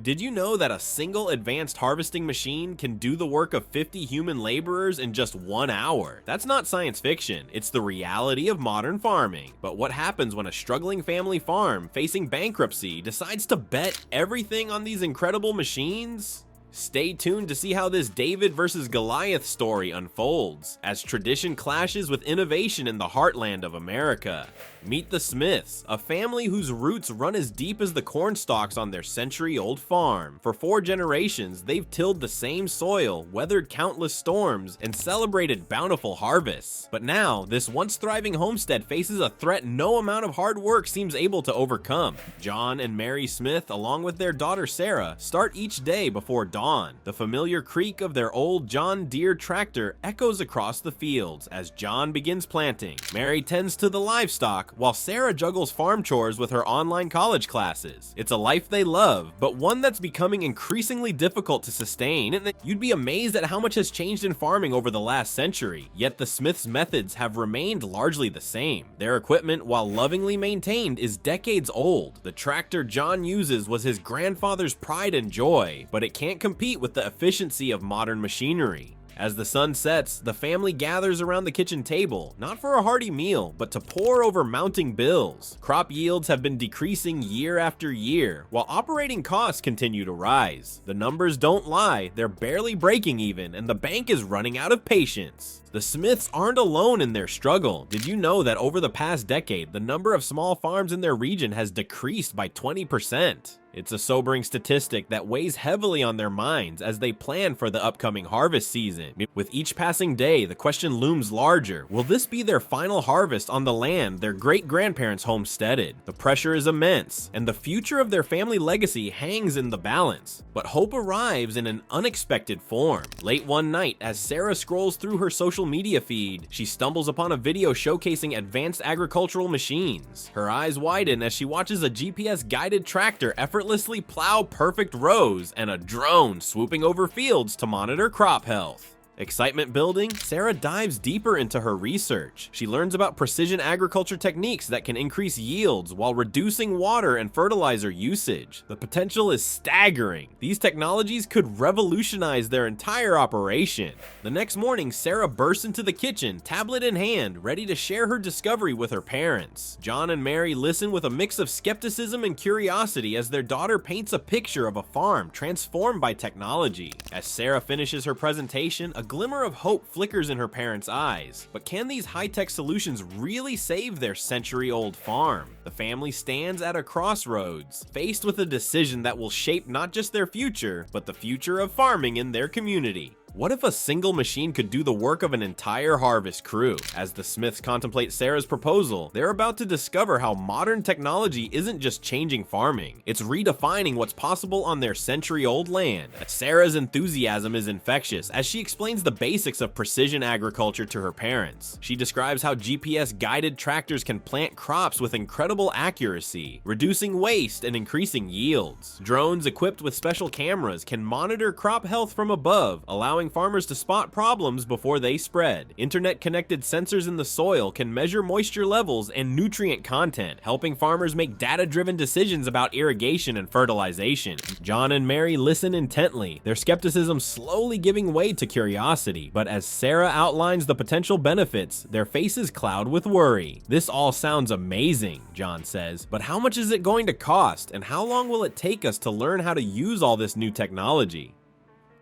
Did you know that a single advanced harvesting machine can do the work of 50 human laborers in just 1 hour? That's not science fiction, it's the reality of modern farming. But what happens when a struggling family farm facing bankruptcy decides to bet everything on these incredible machines? Stay tuned to see how this David versus Goliath story unfolds, as tradition clashes with innovation in the heartland of America. Meet the Smiths, a family whose roots run as deep as the corn stalks on their century-old farm. For 4 generations, they've tilled the same soil, weathered countless storms, and celebrated bountiful harvests. But now, this once thriving homestead faces a threat no amount of hard work seems able to overcome. John and Mary Smith, along with their daughter Sarah, start each day before dawn. The familiar creak of their old John Deere tractor echoes across the fields as John begins planting. Mary tends to the livestock, while Sarah juggles farm chores with her online college classes. It's a life they love, but one that's becoming increasingly difficult to sustain, and you'd be amazed at how much has changed in farming over the last century, yet the Smiths' methods have remained largely the same. Their equipment, while lovingly maintained, is decades old. The tractor John uses was his grandfather's pride and joy, but it can't compete with the efficiency of modern machinery. As the sun sets, the family gathers around the kitchen table, not for a hearty meal, but to pore over mounting bills. Crop yields have been decreasing year after year, while operating costs continue to rise. The numbers don't lie, they're barely breaking even, and the bank is running out of patience. The Smiths aren't alone in their struggle. Did you know that over the past decade, the number of small farms in their region has decreased by 20%? It's a sobering statistic that weighs heavily on their minds as they plan for the upcoming harvest season. With each passing day, the question looms larger. Will this be their final harvest on the land their great-grandparents homesteaded? The pressure is immense, and the future of their family legacy hangs in the balance. But hope arrives in an unexpected form. Late one night, as Sarah scrolls through her social media feed, she stumbles upon a video showcasing advanced agricultural machines. Her eyes widen as she watches a GPS-guided tractor effortlessly plow perfect rows and a drone swooping over fields to monitor crop health. Excitement building, Sarah dives deeper into her research. She learns about precision agriculture techniques that can increase yields while reducing water and fertilizer usage. The potential is staggering. These technologies could revolutionize their entire operation. The next morning, Sarah bursts into the kitchen, tablet in hand, ready to share her discovery with her parents. John and Mary listen with a mix of skepticism and curiosity as their daughter paints a picture of a farm transformed by technology. As Sarah finishes her presentation, a glimmer of hope flickers in her parents' eyes. But can these high-tech solutions really save their century-old farm? The family stands at a crossroads, faced with a decision that will shape not just their future, but the future of farming in their community. What if a single machine could do the work of an entire harvest crew? As the Smiths contemplate Sarah's proposal, they're about to discover how modern technology isn't just changing farming, it's redefining what's possible on their century-old land. Sarah's enthusiasm is infectious as she explains the basics of precision agriculture to her parents. She describes how GPS-guided tractors can plant crops with incredible accuracy, reducing waste and increasing yields. Drones equipped with special cameras can monitor crop health from above, allowing farmers to spot problems before they spread. Internet-connected sensors in the soil can measure moisture levels and nutrient content, helping farmers make data-driven decisions about irrigation and fertilization. John and Mary listen intently, their skepticism slowly giving way to curiosity. But as Sarah outlines the potential benefits, their faces cloud with worry. "This all sounds amazing," John says, "but how much is it going to cost, and how long will it take us to learn how to use all this new technology?"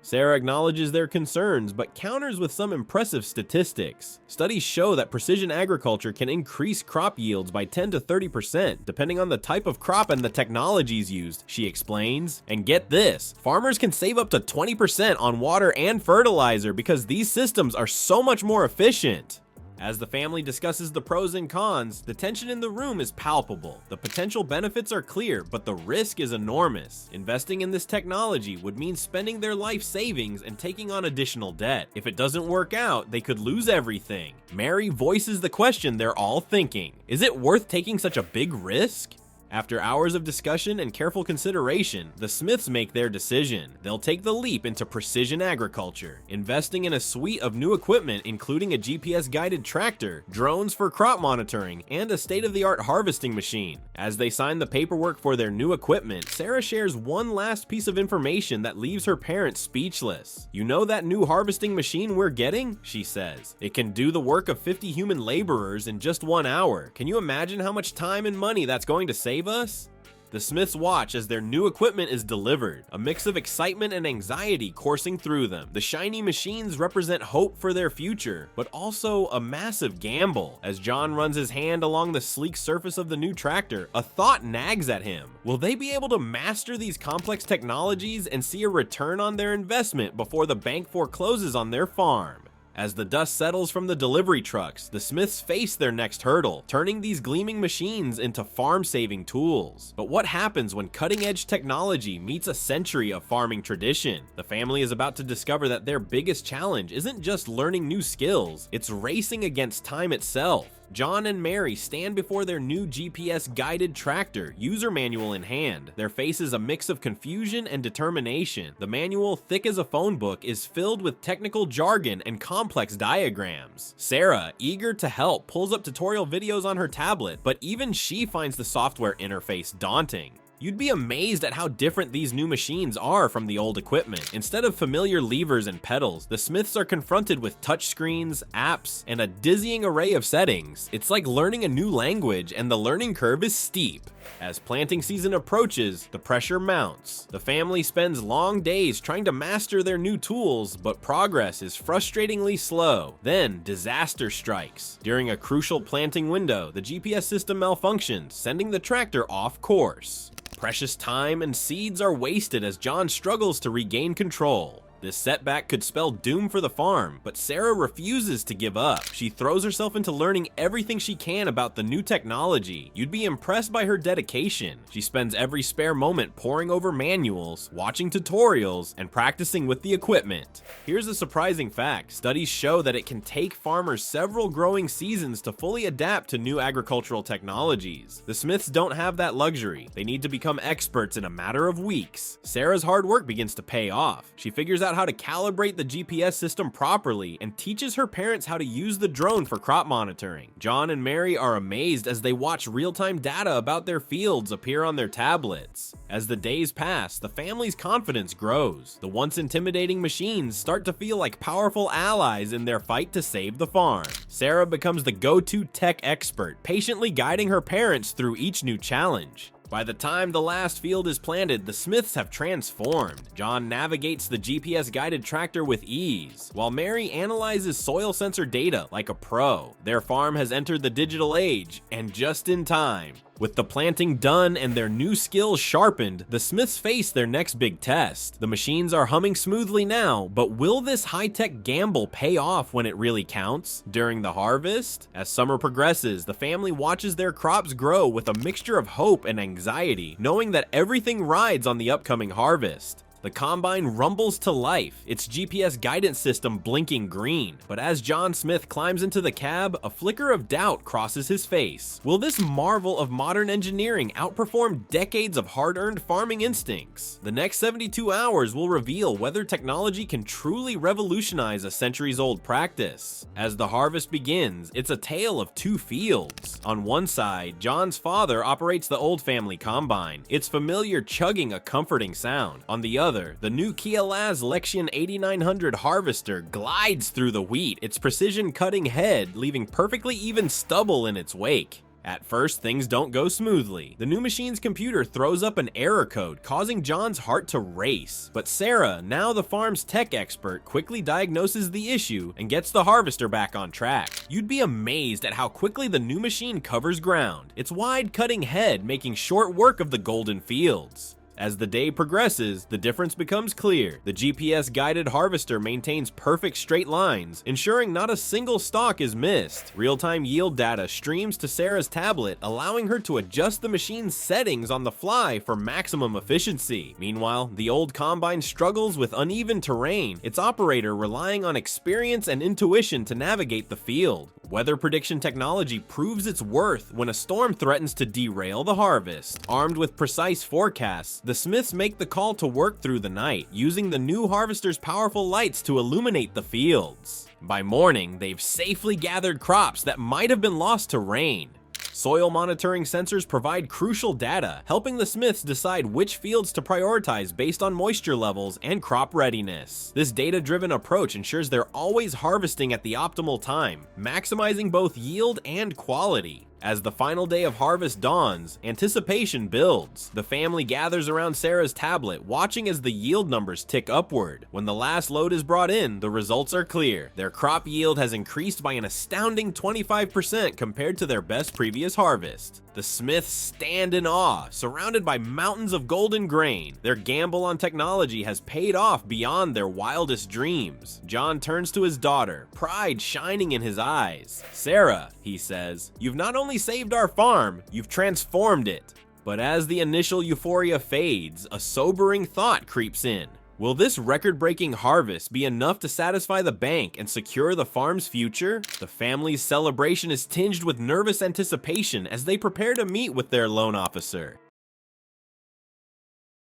Sarah acknowledges their concerns, but counters with some impressive statistics. Studies show that precision agriculture can increase crop yields by 10 to 30%, depending on the type of crop and the technologies used, she explains. And get this, farmers can save up to 20% on water and fertilizer because these systems are so much more efficient. As the family discusses the pros and cons, the tension in the room is palpable. The potential benefits are clear, but the risk is enormous. Investing in this technology would mean spending their life savings and taking on additional debt. If it doesn't work out, they could lose everything. Mary voices the question they're all thinking. Is it worth taking such a big risk? After hours of discussion and careful consideration, the Smiths make their decision. They'll take the leap into precision agriculture, investing in a suite of new equipment including a GPS-guided tractor, drones for crop monitoring, and a state-of-the-art harvesting machine. As they sign the paperwork for their new equipment, Sarah shares one last piece of information that leaves her parents speechless. "You know that new harvesting machine we're getting?" she says. "It can do the work of 50 human laborers in just 1 hour. Can you imagine how much time and money that's going to save us?" The Smiths watch as their new equipment is delivered, a mix of excitement and anxiety coursing through them. The shiny machines represent hope for their future, but also a massive gamble. As John runs his hand along the sleek surface of the new tractor, a thought nags at him. Will they be able to master these complex technologies and see a return on their investment before the bank forecloses on their farm? As the dust settles from the delivery trucks, the Smiths face their next hurdle, turning these gleaming machines into farm-saving tools. But what happens when cutting-edge technology meets a century of farming tradition? The family is about to discover that their biggest challenge isn't just learning new skills, it's racing against time itself. John and Mary stand before their new GPS-guided tractor, user manual in hand. Their faces a mix of confusion and determination. The manual, thick as a phone book, is filled with technical jargon and complex diagrams. Sarah, eager to help, pulls up tutorial videos on her tablet, but even she finds the software interface daunting. You'd be amazed at how different these new machines are from the old equipment. Instead of familiar levers and pedals, the Smiths are confronted with touchscreens, apps, and a dizzying array of settings. It's like learning a new language, and the learning curve is steep. As planting season approaches, the pressure mounts. The family spends long days trying to master their new tools, but progress is frustratingly slow. Then, disaster strikes. During a crucial planting window, the GPS system malfunctions, sending the tractor off course. Precious time and seeds are wasted as John struggles to regain control. This setback could spell doom for the farm, but Sarah refuses to give up. She throws herself into learning everything she can about the new technology. You'd be impressed by her dedication. She spends every spare moment poring over manuals, watching tutorials, and practicing with the equipment. Here's a surprising fact. Studies show that it can take farmers several growing seasons to fully adapt to new agricultural technologies. The Smiths don't have that luxury. They need to become experts in a matter of weeks. Sarah's hard work begins to pay off. She figures out how to calibrate the GPS system properly and teaches her parents how to use the drone for crop monitoring. John and Mary are amazed as they watch real-time data about their fields appear on their tablets. As the days pass, the family's confidence grows. The once intimidating machines start to feel like powerful allies in their fight to save the farm. Sarah becomes the go-to tech expert, patiently guiding her parents through each new challenge. By the time the last field is planted, the Smiths have transformed. John navigates the GPS-guided tractor with ease, while Mary analyzes soil sensor data like a pro. Their farm has entered the digital age, and just in time. With the planting done and their new skills sharpened, the Smiths face their next big test. The machines are humming smoothly now, but will this high-tech gamble pay off when it really counts? During the harvest? As summer progresses, the family watches their crops grow with a mixture of hope and anxiety, knowing that everything rides on the upcoming harvest. The combine rumbles to life, its GPS guidance system blinking green. But as John Smith climbs into the cab, a flicker of doubt crosses his face. Will this marvel of modern engineering outperform decades of hard-earned farming instincts? The next 72 hours will reveal whether technology can truly revolutionize a centuries-old practice. As the harvest begins, it's a tale of two fields. On one side, John's father operates the old family combine, its familiar chugging a comforting sound. On the other, the new Kia Laz Lexion 8900 harvester glides through the wheat, its precision cutting head leaving perfectly even stubble in its wake. At first, things don't go smoothly. The new machine's computer throws up an error code, causing John's heart to race. But Sarah, now the farm's tech expert, quickly diagnoses the issue and gets the harvester back on track. You'd be amazed at how quickly the new machine covers ground, its wide cutting head making short work of the golden fields. As the day progresses, the difference becomes clear. The GPS-guided harvester maintains perfect straight lines, ensuring not a single stalk is missed. Real-time yield data streams to Sarah's tablet, allowing her to adjust the machine's settings on the fly for maximum efficiency. Meanwhile, the old combine struggles with uneven terrain, its operator relying on experience and intuition to navigate the field. Weather prediction technology proves its worth when a storm threatens to derail the harvest. Armed with precise forecasts, the Smiths make the call to work through the night, using the new harvester's powerful lights to illuminate the fields. By morning, they've safely gathered crops that might have been lost to rain. Soil monitoring sensors provide crucial data, helping the Smiths decide which fields to prioritize based on moisture levels and crop readiness. This data-driven approach ensures they're always harvesting at the optimal time, maximizing both yield and quality. As the final day of harvest dawns, anticipation builds. The family gathers around Sarah's tablet, watching as the yield numbers tick upward. When the last load is brought in, the results are clear. Their crop yield has increased by an astounding 25% compared to their best previous harvest. The Smiths stand in awe, surrounded by mountains of golden grain. Their gamble on technology has paid off beyond their wildest dreams. John turns to his daughter, pride shining in his eyes. "Sarah," he says, "you've not only saved our farm, you've transformed it." But as the initial euphoria fades, a sobering thought creeps in. Will this record-breaking harvest be enough to satisfy the bank and secure the farm's future? The family's celebration is tinged with nervous anticipation as they prepare to meet with their loan officer.